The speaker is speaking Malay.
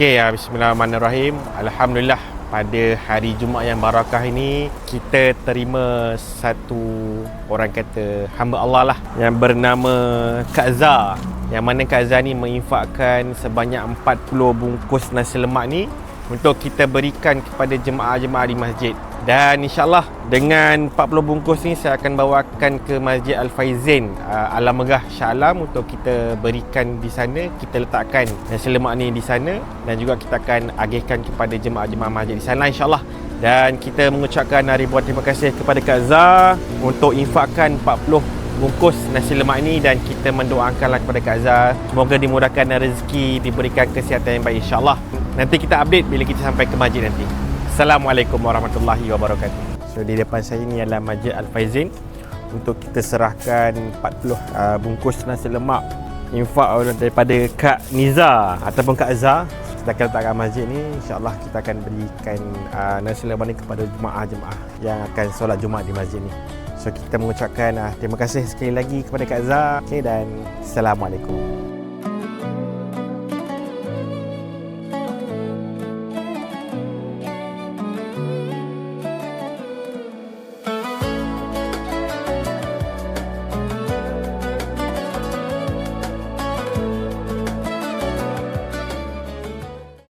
Okey, bismillahirrahmanirrahim. Alhamdulillah, pada hari Jumaat yang barakah ini kita terima satu orang kata hamba Allah lah yang bernama Kak Zah, yang mana Kak Zah ni menginfakkan sebanyak 40 bungkus nasi lemak ni untuk kita berikan kepada jemaah-jemaah di masjid. Dan insyaAllah dengan 40 bungkus ni saya akan bawakan ke Masjid Al-Faizin Alam Megah Shah Alam untuk kita berikan di sana. Kita letakkan nasi lemak ni di sana dan juga kita akan agihkan kepada jemaah-jemaah masjid di sana insyaAllah. Dan kita mengucapkan ribuan terima kasih kepada Kak Zah untuk infakkan 40 bungkus nasi lemak ini, dan kita mendoakanlah kepada Kak Zah semoga dimudahkan rezeki, diberikan kesihatan yang baik insyaAllah. Nanti kita update bila kita sampai ke masjid nanti. Assalamualaikum warahmatullahi wabarakatuh. So di depan saya ni adalah Masjid Al-Faizin untuk kita serahkan 40 bungkus nasi lemak infak daripada Kak Niza ataupun Kak Zah. Kita akan letakkan masjid ni, insyaAllah kita akan berikan nasi lemak ni kepada jemaah-jemaah yang akan solat Jumaat di masjid ni. So kita mengucapkan terima kasih sekali lagi kepada Kak Zah. Okay, dan Assalamualaikum.